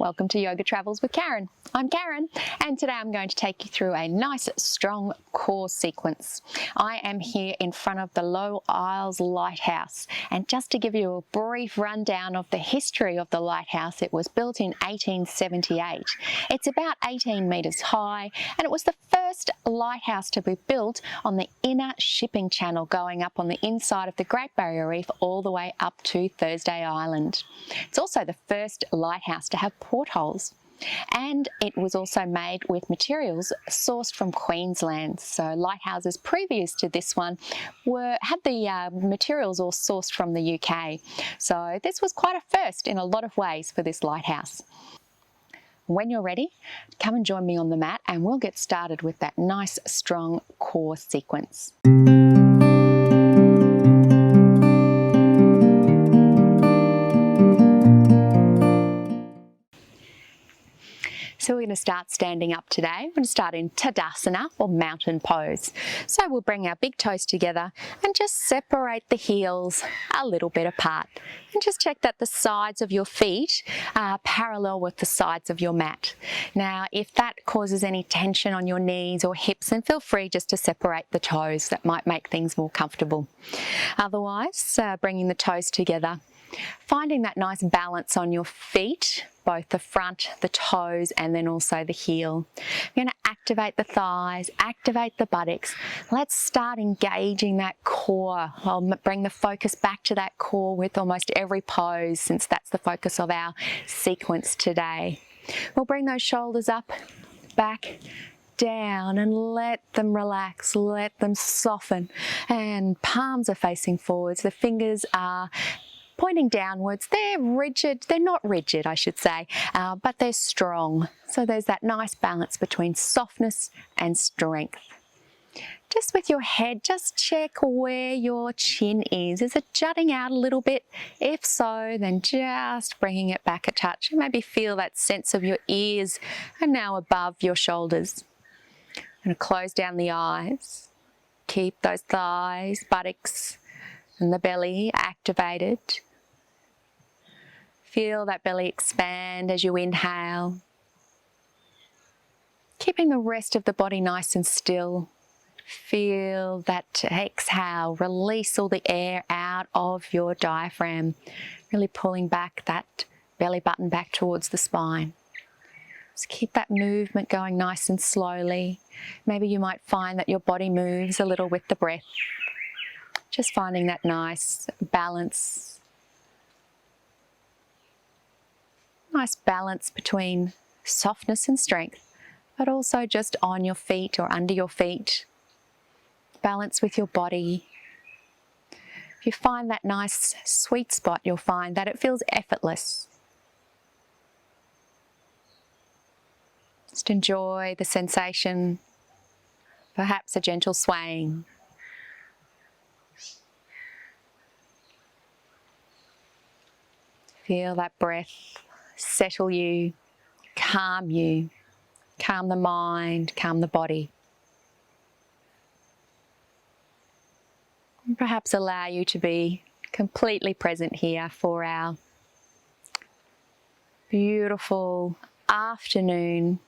Welcome to Yoga Travels with Karen. I'm Karen, and today I'm going to take you through a nice, strong core sequence. I am here in front of the Low Isles Lighthouse, and just to give you a brief rundown of the history of the lighthouse, it was built in 1878. It's about 18 metres high, and it was the first lighthouse to be built on the inner shipping channel going up on the inside of the Great Barrier Reef all the way up to Thursday Island. It's also the first lighthouse to have portholes, and it was also made with materials sourced from Queensland. So lighthouses previous to this one had the materials all sourced from the UK. So this was quite a first in a lot of ways for this lighthouse. When you're ready, come and join me on the mat and we'll get started with that nice strong core sequence. So we're going to start standing up today. We're going to start in Tadasana, or mountain pose. So we'll bring our big toes together and just separate the heels a little bit apart. And just check that the sides of your feet are parallel with the sides of your mat. Now, if that causes any tension on your knees or hips, then feel free just to separate the toes. That might make things more comfortable. Otherwise, bringing the toes together. Finding that nice balance on your feet, both the front, the toes, and then also the heel. You're going to activate the thighs, activate the buttocks. Let's start engaging that core. I'll bring the focus back to that core with almost every pose, since that's the focus of our sequence today. We'll bring those shoulders up, back, down, and let them relax, let them soften. And palms are facing forwards. The fingers are pointing downwards. They're rigid, they're not rigid I should say, but they're strong. So there's that nice balance between softness and strength. Just with your head, just check where your chin is. Is it jutting out a little bit? If so, then just bringing it back a touch. Maybe feel that sense of your ears are now above your shoulders. I'm going to close down the eyes. Keep those thighs, buttocks, and the belly activated. Feel that belly expand as you inhale. Keeping the rest of the body nice and still. Feel that exhale, release all the air out of your diaphragm. Really pulling back that belly button back towards the spine. Just keep that movement going nice and slowly. Maybe you might find that your body moves a little with the breath. Just finding that nice balance. Nice balance between softness and strength, but also just on your feet or under your feet. Balance with your body. If you find that nice sweet spot, you'll find that it feels effortless. Just enjoy the sensation, perhaps a gentle swaying. Feel that breath settle you, calm the mind, calm the body. And perhaps allow you to be completely present here for our beautiful afternoon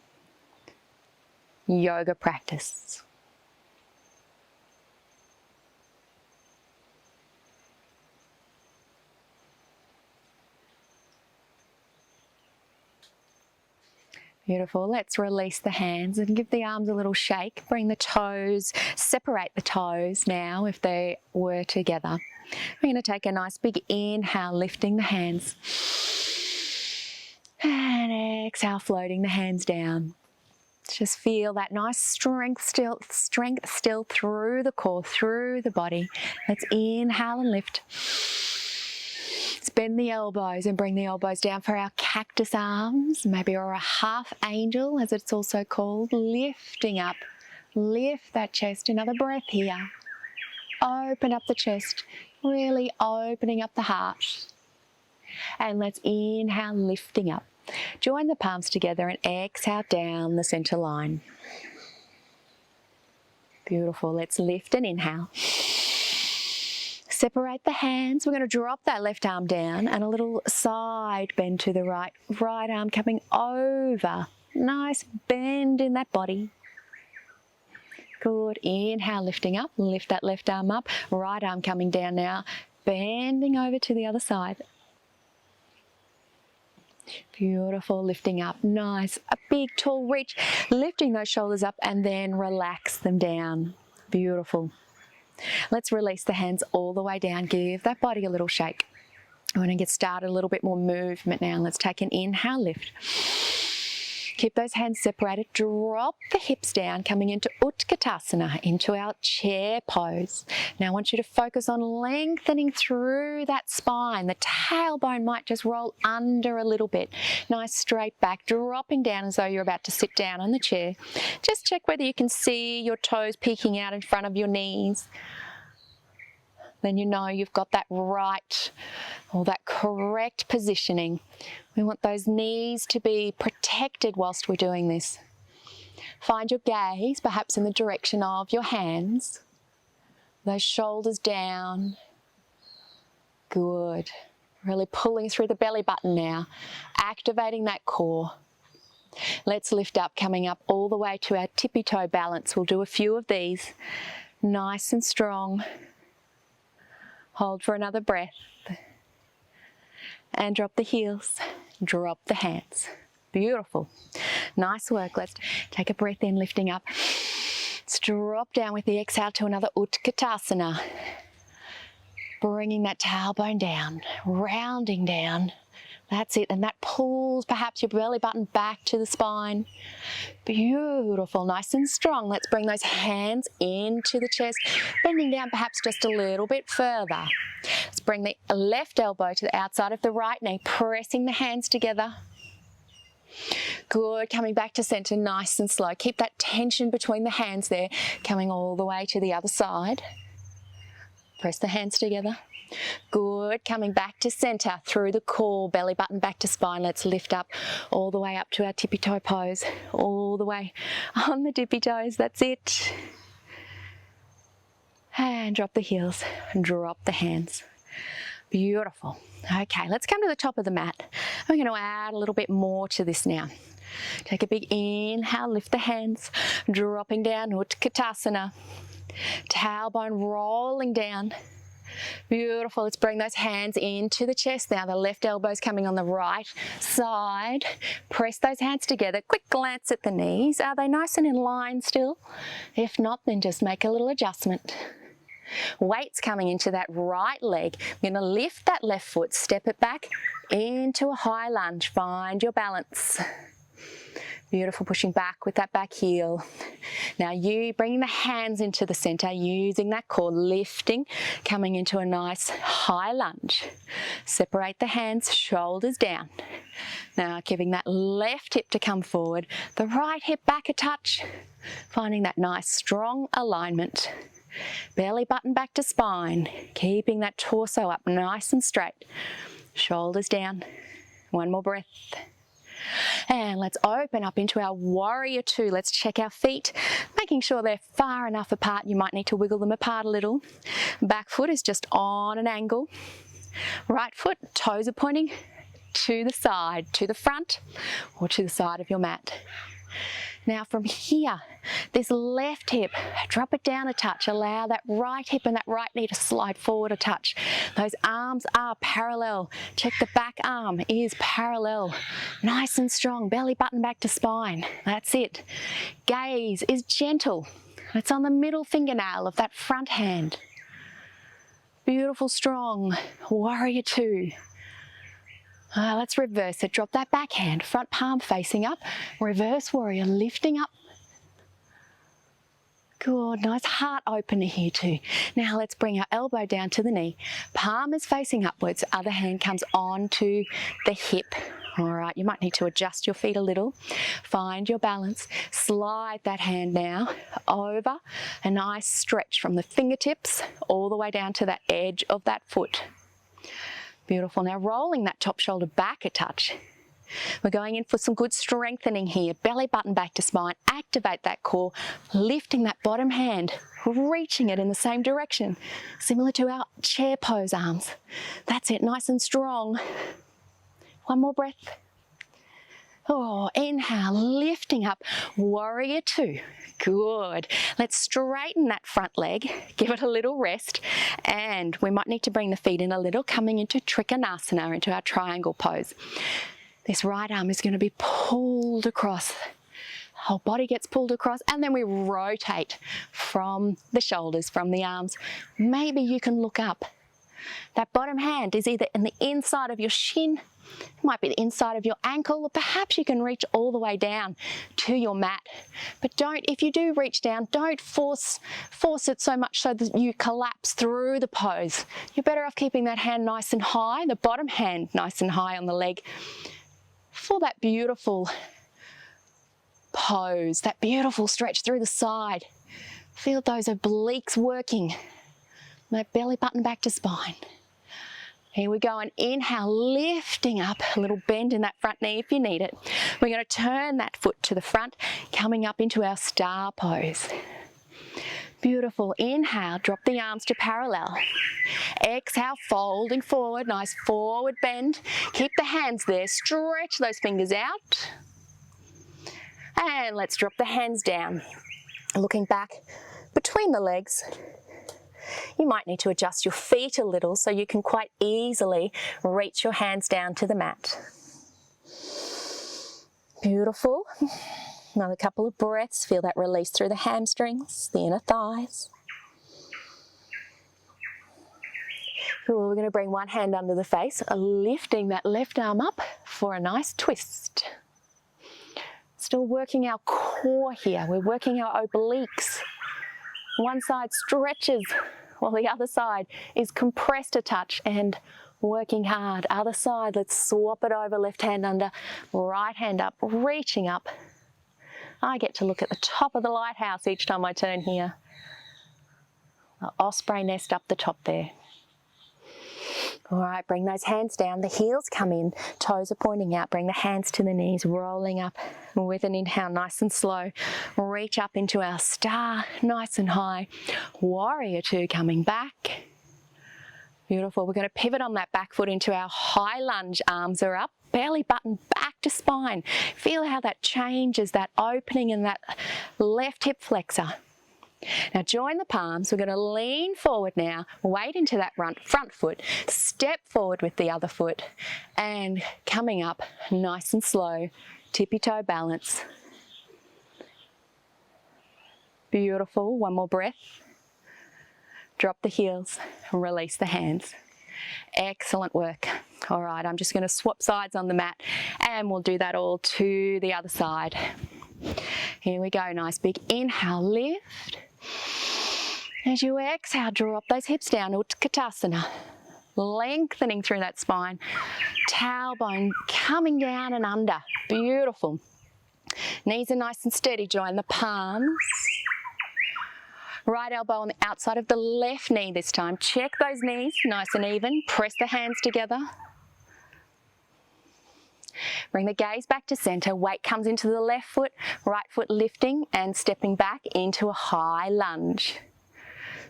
yoga practice. Beautiful. Let's release the hands and give the arms a little shake. Bring the toes, separate the toes now if they were together. We're going to take a nice big inhale, lifting the hands. And exhale, floating the hands down. Just feel that nice strength still through the core, through the body. Let's inhale and lift. Let's bend the elbows and bring the elbows down for our cactus arms, maybe, or a half angel as it's also called. Lifting up, lift that chest. Another breath here. Open up the chest, really opening up the heart. And let's inhale, lifting up. Join the palms together and exhale down the center line. Beautiful. Let's lift and inhale. Separate the hands. We're going to drop that left arm down and a little side bend to the right. Right arm coming over. Nice bend in that body. Good. Inhale, lifting up. Lift that left arm up. Right arm coming down now. Bending over to the other side. Beautiful. Lifting up. Nice. A big, tall reach. Lifting those shoulders up and then relax them down. Beautiful. Let's release the hands all the way down. Give that body a little shake. I want to get started, a little bit more movement now. Let's take an inhale, lift. Keep those hands separated. Drop the hips down, coming into Utkatasana, into our chair pose. Now I want you to focus on lengthening through that spine. The tailbone might just roll under a little bit. Nice straight back, dropping down as though you're about to sit down on the chair. Just check whether you can see your toes peeking out in front of your knees. Then you know you've got that right or that correct positioning. We want those knees to be protected whilst we're doing this. Find your gaze perhaps in the direction of your hands. Those shoulders down. Good. Really pulling through the belly button now. Activating that core. Let's lift up, coming up all the way to our tippy toe balance. We'll do a few of these. Nice and strong. Hold for another breath. And drop the heels. Drop the hands. Beautiful. Nice work. Let's take a breath in, lifting up. Let's drop down with the exhale to another Utkatasana. Bringing that tailbone down, rounding down. That's it. And that pulls perhaps your belly button back to the spine. Beautiful. Nice and strong. Let's bring those hands into the chest, bending down perhaps just a little bit further. Let's bring the left elbow to the outside of the right knee, pressing the hands together. Good. Coming back to center, nice and slow. Keep that tension between the hands there, coming all the way to the other side. Press the hands together. Good. Coming back to center through the core, belly button back to spine. Let's lift up all the way up to our tippy toe pose. All the way on the tippy toes. That's it. And drop the heels and drop the hands. Beautiful. Okay, let's come to the top of the mat. We're going to add a little bit more to this now. Take a big inhale, lift the hands, dropping down, Utkatasana. Tailbone rolling down. Beautiful. Let's bring those hands into the chest now. The left elbow's coming on the right side. Press those hands together. Quick glance at the knees. Are they nice and in line still? If not, then just make a little adjustment. Weights coming into that right leg. You're going to lift that left foot, step it back into a high lunge. Find your balance. Beautiful, pushing back with that back heel. Now you bringing the hands into the center, using that core, lifting, coming into a nice high lunge. Separate the hands, shoulders down. Now keeping that left hip to come forward, the right hip back a touch, finding that nice strong alignment. Belly button back to spine, keeping that torso up nice and straight. Shoulders down. One more breath. And let's open up into our warrior two. Let's check our feet, making sure they're far enough apart. You might need to wiggle them apart a little. Back foot is just on an angle. Right foot, toes are pointing to the side, to the front, or to the side of your mat. Now from here, this left hip, drop it down a touch. Allow that right hip and that right knee to slide forward a touch. Those arms are parallel. Check the back arm is parallel. Nice and strong. Belly button back to spine. That's it. Gaze is gentle. It's on the middle fingernail of that front hand. Beautiful, strong. Warrior two. Let's reverse it. Drop that back hand, front palm facing up. Reverse warrior, lifting up. Good, nice heart opener here too. Now let's bring our elbow down to the knee. Palm is facing upwards, other hand comes onto the hip. All right, you might need to adjust your feet a little. Find your balance. Slide that hand now over. A nice stretch from the fingertips all the way down to that edge of that foot. Beautiful. Now rolling that top shoulder back a touch. We're going in for some good strengthening here. Belly button back to spine. Activate that core, lifting that bottom hand, reaching it in the same direction, similar to our chair pose arms. That's it, nice and strong. One more breath. Oh, inhale, lifting up, warrior two. Good. Let's straighten that front leg, give it a little rest, and we might need to bring the feet in a little, coming into Trikonasana, into our triangle pose. This right arm is going to be pulled across. Whole body gets pulled across, and then we rotate from the shoulders, from the arms. Maybe you can look up. That bottom hand is either in the inside of your shin, it might be the inside of your ankle, or perhaps you can reach all the way down to your mat. But if you do reach down, don't force it so much so that you collapse through the pose. You're better off keeping that hand nice and high, the bottom hand nice and high on the leg, for that beautiful pose, that beautiful stretch through the side. Feel those obliques working, that belly button back to spine. Here we go, and inhale, lifting up, a little bend in that front knee if you need it. We're going to turn that foot to the front, coming up into our star pose. Beautiful. Inhale, drop the arms to parallel. Exhale, folding forward, nice forward bend. Keep the hands there, stretch those fingers out. And let's drop the hands down. Looking back between the legs. You might need to adjust your feet a little so you can quite easily reach your hands down to the mat. Beautiful. Another couple of breaths. Feel that release through the hamstrings, the inner thighs. Cool. We're going to bring one hand under the face, lifting that left arm up for a nice twist. Still working our core here. We're working our obliques. One side stretches while the other side is compressed a touch and working hard. Other side, let's swap it over, left hand under, right hand up, reaching up. I get to look at the top of the lighthouse each time I turn here. An osprey nest up the top there. All right, bring those hands down, the heels come in, toes are pointing out, bring the hands to the knees, rolling up with an inhale, nice and slow. Reach up into our star, nice and high. Warrior two coming back. Beautiful, we're going to pivot on that back foot into our high lunge, arms are up, belly button back to spine. Feel how that changes, that opening in that left hip flexor. Now join the palms, we're going to lean forward now, weight into that front foot, step forward with the other foot, and coming up nice and slow, tippy toe balance. Beautiful, one more breath. Drop the heels and release the hands. Excellent work. All right, I'm just going to swap sides on the mat and we'll do that all to the other side. Here we go, nice big inhale, lift. As you exhale, draw up those hips down, Utkatasana. Lengthening through that spine. Tailbone coming down and under. Beautiful. Knees are nice and steady, join the palms. Right elbow on the outside of the left knee this time. Check those knees, nice and even. Press the hands together. Bring the gaze back to center. Weight comes into the left foot, right foot lifting and stepping back into a high lunge.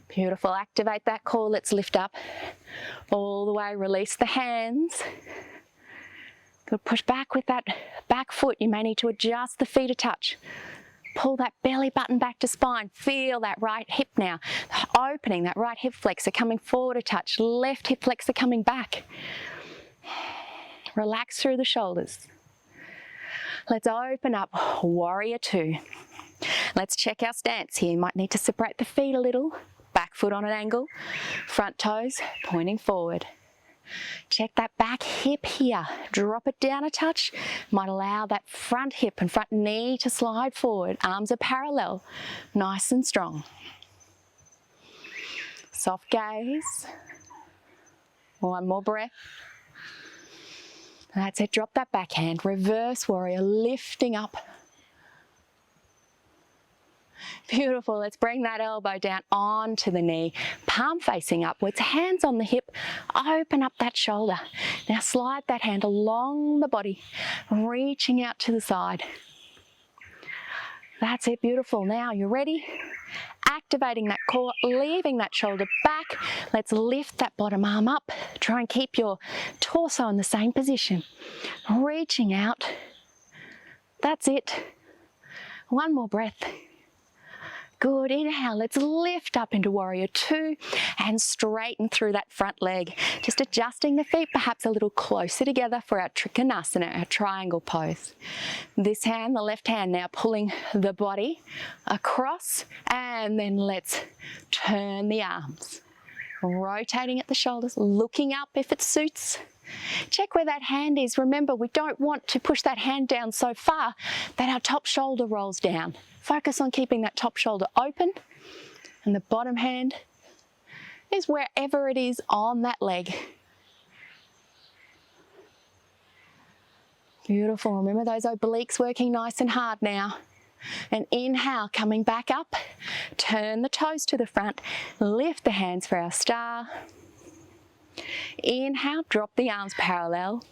Beautiful. Activate that core. Let's lift up all the way. Release the hands. Good. Push back with that back foot. You may need to adjust the feet a touch. Pull that belly button back to spine. Feel that right hip now. Opening that right hip flexor, coming forward a touch. Left hip flexor coming back. Relax through the shoulders. Let's open up warrior two. Let's check our stance here. You might need to separate the feet a little. Back foot on an angle. Front toes pointing forward. Check that back hip here. Drop it down a touch. Might allow that front hip and front knee to slide forward. Arms are parallel. Nice and strong. Soft gaze. One more breath. That's it, drop that backhand, reverse warrior, lifting up. Beautiful. Let's bring that elbow down onto the knee, palm facing upwards, hands on the hip, open up that shoulder. Now slide that hand along the body, reaching out to the side. That's it, beautiful. Now you're ready. Activating that core, leaving that shoulder back. Let's lift that bottom arm up. Try and keep your torso in the same position. Reaching out. That's it. One more breath. Good, inhale, let's lift up into warrior two and straighten through that front leg. Just adjusting the feet perhaps a little closer together for our Trikonasana, our triangle pose. This hand, the left hand now pulling the body across, and then let's turn the arms. Rotating at the shoulders, looking up if it suits. Check where that hand is. Remember, we don't want to push that hand down so far that our top shoulder rolls down. Focus on keeping that top shoulder open, and the bottom hand is wherever it is on that leg. Beautiful. Remember those obliques working nice and hard now. And inhale, coming back up. Turn the toes to the front. Lift the hands for our star. Inhale, drop the arms parallel.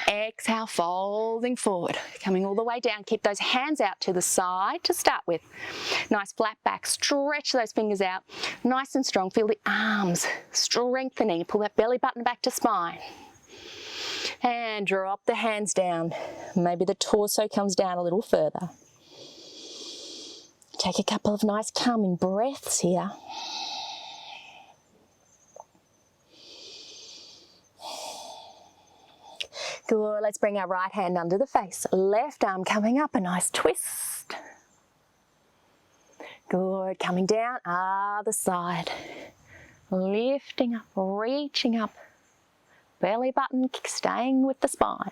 Exhale, folding forward, coming all the way down. Keep those hands out to the side to start with. Nice flat back, stretch those fingers out, nice and strong. Feel the arms strengthening. Pull that belly button back to spine. And drop the hands down. Maybe the torso comes down a little further. Take a couple of nice calming breaths here. Good, let's bring our right hand under the face. Left arm coming up, a nice twist. Good, coming down, other side. Lifting up, reaching up. Belly button staying with the spine.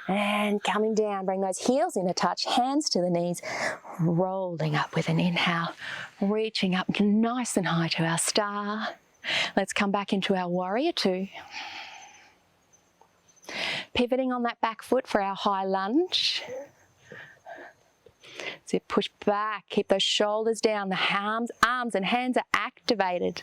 And coming down, bring those heels in a touch, hands to the knees. Rolling up with an inhale, reaching up nice and high to our star. Let's come back into our warrior two. Pivoting on that back foot for our high lunge. So push back, keep those shoulders down, the arms and hands are activated.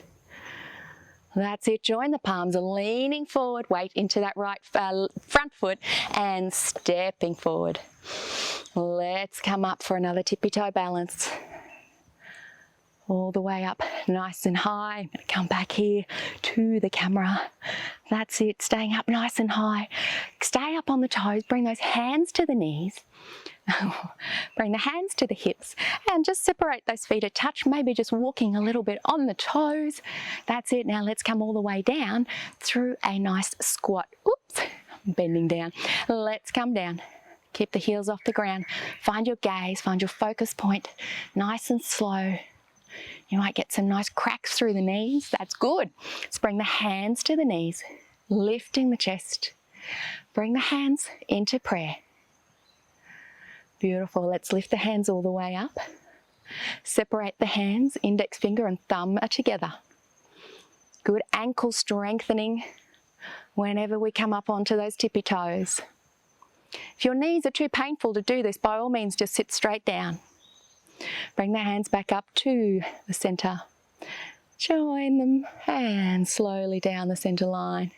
That's it, join the palms, leaning forward, weight into that right front foot and stepping forward. Let's come up for another tippy toe balance. All the way up, nice and high. I'm going to come back here to the camera. That's it, staying up nice and high. Stay up on the toes, bring those hands to the knees. Bring the hands to the hips and just separate those feet a touch, maybe just walking a little bit on the toes. That's it. Now let's come all the way down through a nice squat. Oops, bending down. Let's come down. Keep the heels off the ground. Find your gaze, find your focus point, nice and slow. You might get some nice cracks through the knees. That's good. Let's bring the hands to the knees, lifting the chest. Bring the hands into prayer. Beautiful. Let's lift the hands all the way up. Separate the hands, index finger and thumb are together. Good ankle strengthening whenever we come up onto those tippy toes. If your knees are too painful to do this, by all means just sit straight down. Bring the hands back up to the center. Join them and slowly down the center line.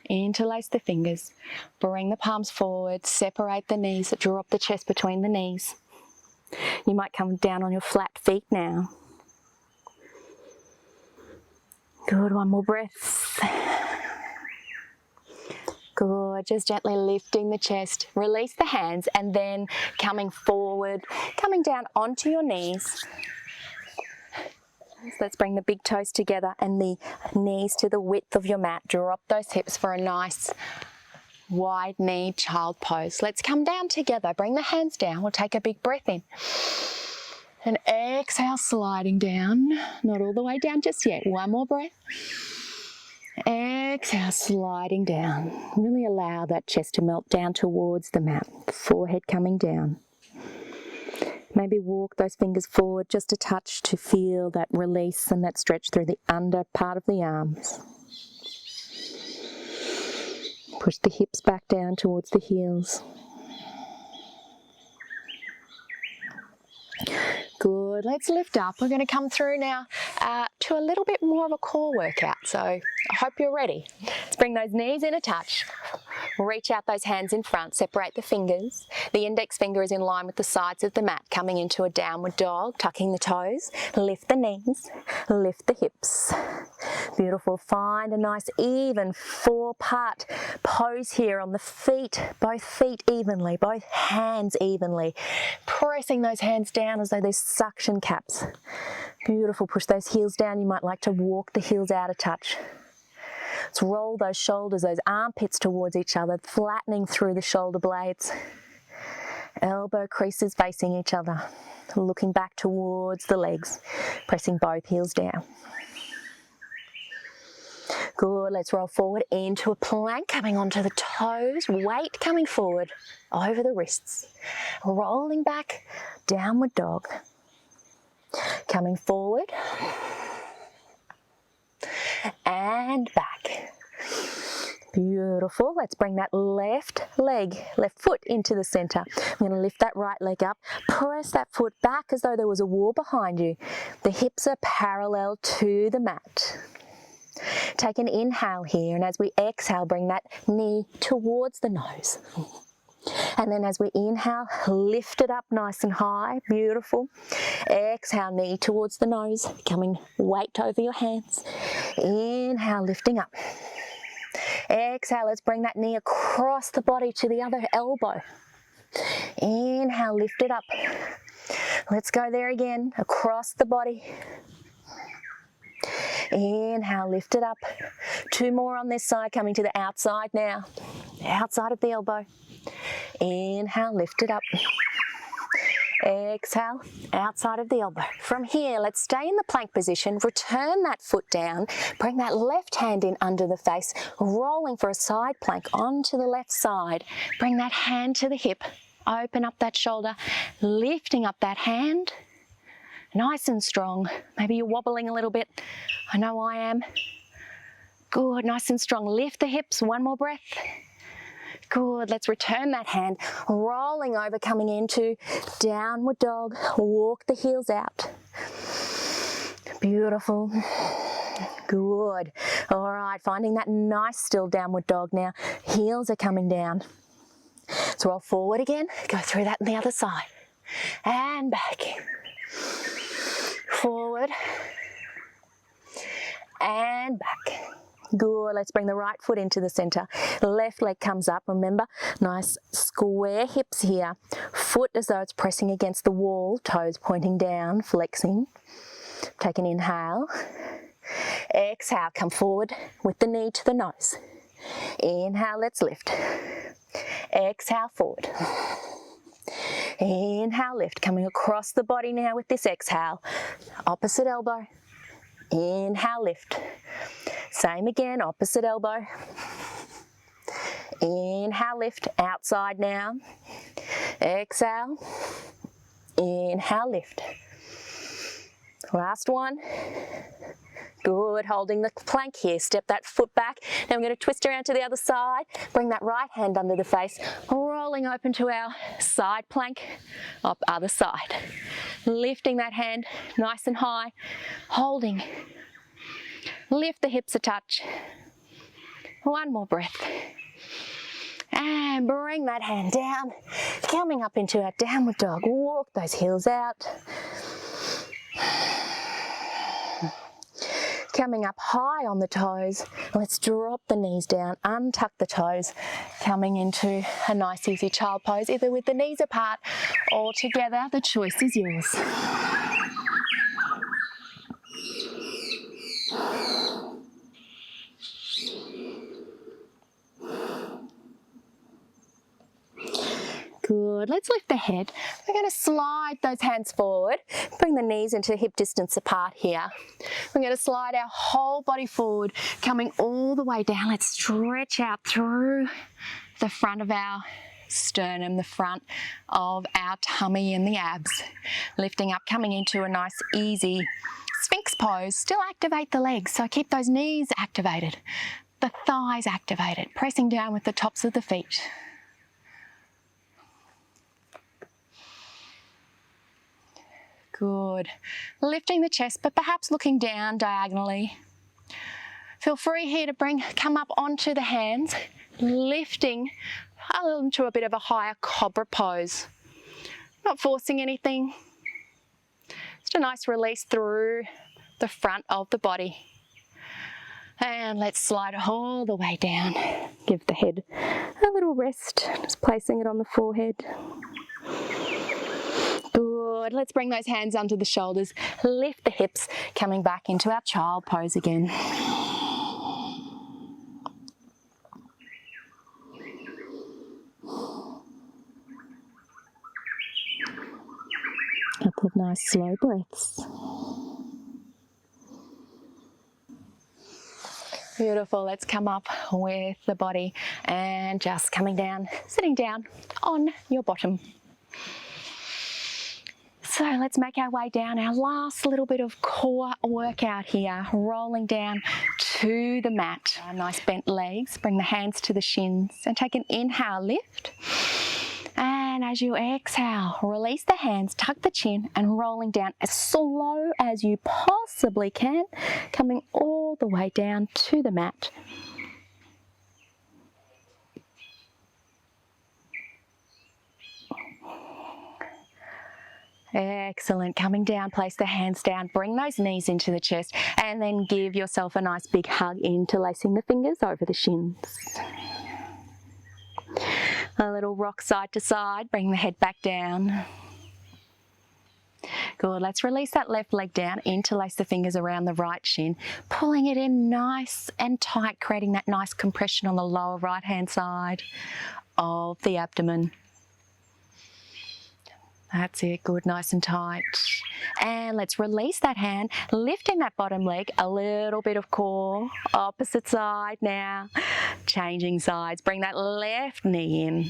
Interlace the fingers. Bring the palms forward. Separate the knees. Drop the chest between the knees. You might come down on your flat feet now. Good, one more breath. Good, just gently lifting the chest, release the hands and then coming forward, coming down onto your knees. So let's bring the big toes together and the knees to the width of your mat. Drop those hips for a nice wide knee child pose. Let's come down together, bring the hands down. We'll take a big breath in. And exhale, sliding down. Not all the way down just yet. One more breath. Exhale, sliding down. Really allow that chest to melt down towards the mat. Forehead coming down. Maybe walk those fingers forward just a touch to feel that release and that stretch through the under part of the arms. Push the hips back down towards the heels. Good, let's lift up. We're going to come through now to a little bit more of a core workout, so I hope you're ready. Let's bring those knees in a touch. Reach out those hands in front, separate the fingers. The index finger is in line with the sides of the mat, coming into a downward dog, tucking the toes, lift the knees, lift the hips. Beautiful, find a nice even 4-part pose here on the feet, both feet evenly, both hands evenly. Pressing those hands down as though there's suction caps. Beautiful, push those heels down. You might like to walk the heels out a touch. Let's roll those shoulders, those armpits towards each other, flattening through the shoulder blades. Elbow creases facing each other, looking back towards the legs, pressing both heels down. Good, let's roll forward into a plank, coming onto the toes, weight coming forward over the wrists. Rolling back, downward dog. Coming forward and back. Beautiful. Let's bring that left foot into the center. I'm going to lift that right leg up. Press that foot back as though there was a wall behind you. The hips are parallel to the mat. Take an inhale here, and as we exhale, bring that knee towards the nose. And then as we inhale, lift it up nice and high. Beautiful. Exhale, knee towards the nose, coming weight over your hands. Inhale, lifting up. Exhale, let's bring that knee across the body to the other elbow. Inhale, lift it up. Let's go there again, across the body. Inhale, lift it up. 2 more on this side, coming to the outside now. Outside of the elbow. Inhale, lift it up. Exhale, outside of the elbow. From here, let's stay in the plank position, return that foot down, bring that left hand in under the face, rolling for a side plank onto the left side. Bring that hand to the hip, open up that shoulder, lifting up that hand, nice and strong. Maybe you're wobbling a little bit. I know I am. Good, nice and strong. Lift the hips, 1 more breath. Good, let's return that hand, rolling over, coming into downward dog. Walk the heels out. Beautiful. Good. All right, finding that nice still downward dog now. Heels are coming down. Let's roll forward again. Go through that on the other side. And back. Forward. And back. Good, let's bring the right foot into the center. Left leg comes up, remember, nice square hips here. Foot as though it's pressing against the wall, toes pointing down, flexing. Take an inhale. Exhale, come forward with the knee to the nose. Inhale, let's lift. Exhale, forward. Inhale, lift, coming across the body now with this exhale. Opposite elbow. Inhale, lift. Same again, opposite elbow. Inhale, lift, outside now. Exhale. Inhale, lift. Last one. Good, holding the plank here. Step that foot back. Now we're going to twist around to the other side. Bring that right hand under the face. Rolling open to our side plank. Up other side. Lifting that hand nice and high. Holding. Lift the hips a touch. 1 more breath. And bring that hand down. Coming up into our downward dog. Walk those heels out. Coming up high on the toes. Let's drop the knees down, untuck the toes. Coming into a nice easy child pose, either with the knees apart or together. The choice is yours. Good, let's lift the head. We're going to slide those hands forward, bring the knees into hip distance apart here. We're going to slide our whole body forward, coming all the way down. Let's stretch out through the front of our sternum, the front of our tummy and the abs. Lifting up, coming into a nice easy Sphinx pose. Still activate the legs, so keep those knees activated, the thighs activated, pressing down with the tops of the feet. Good. Lifting the chest, but perhaps looking down diagonally. Feel free here to come up onto the hands, lifting into a bit of a higher cobra pose. Not forcing anything. Just a nice release through the front of the body. And let's slide all the way down. Give the head a little rest, just placing it on the forehead. Good. Let's bring those hands under the shoulders. Lift the hips, coming back into our child pose again. A couple of nice slow breaths. Beautiful. Let's come up with the body and just coming down, sitting down on your bottom. So let's make our way down, our last little bit of core workout here, rolling down to the mat. Nice bent legs, bring the hands to the shins and take an inhale, lift. And as you exhale, release the hands, tuck the chin and rolling down as slow as you possibly can, coming all the way down to the mat. Excellent. Coming down, place the hands down, bring those knees into the chest and then give yourself a nice big hug, interlacing the fingers over the shins. A little rock side to side, bring the head back down. Good, let's release that left leg down, interlace the fingers around the right shin, pulling it in nice and tight, creating that nice compression on the lower right hand side of the abdomen. That's it, good, nice and tight. And let's release that hand, lifting that bottom leg, a little bit of core, opposite side now. Changing sides, bring that left knee in.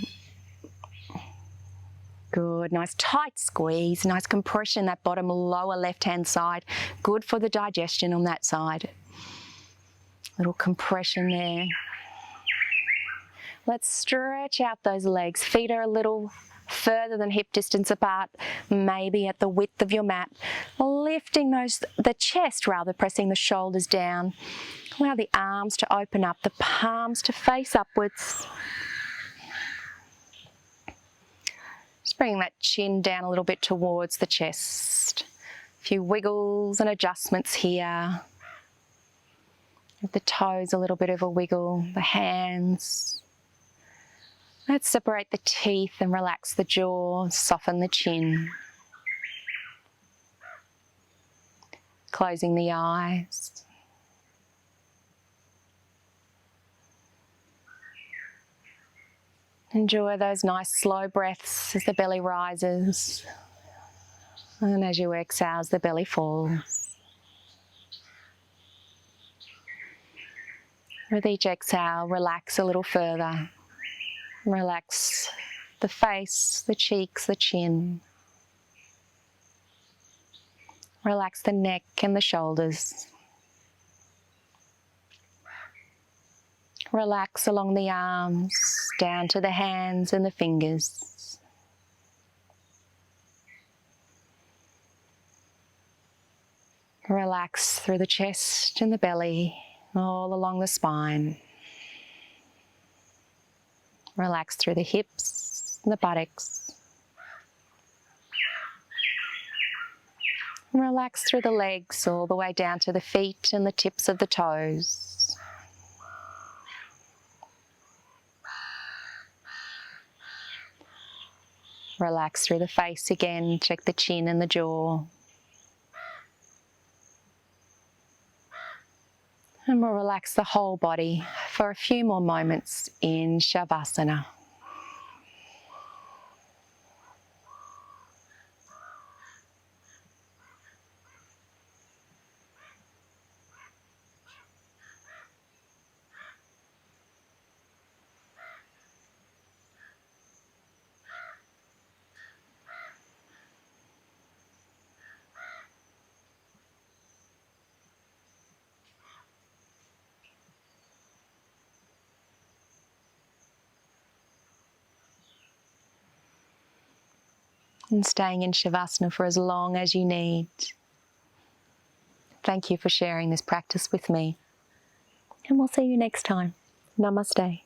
Good, nice tight squeeze, nice compression, that bottom lower left-hand side. Good for the digestion on that side. Little compression there. Let's stretch out those legs. Feet are a little further than hip distance apart, maybe at the width of your mat. Lifting the chest rather, pressing the shoulders down. Allow the arms to open up, the palms to face upwards. Just bringing that chin down a little bit towards the chest. A few wiggles and adjustments here. Give the toes a little bit of a wiggle, the hands. Let's separate the teeth and relax the jaw, soften the chin. Closing the eyes. Enjoy those nice slow breaths as the belly rises. And as you exhale, as the belly falls. With each exhale, relax a little further. Relax the face, the cheeks, the chin. Relax the neck and the shoulders. Relax along the arms, down to the hands and the fingers. Relax through the chest and the belly, all along the spine. Relax through the hips and the buttocks. And relax through the legs all the way down to the feet and the tips of the toes. Relax through the face again, check the chin and the jaw. And we'll relax the whole body for a few more moments in Shavasana. and staying in Shavasana for as long as you need. Thank you for sharing this practice with me, and we'll see you next time. Namaste.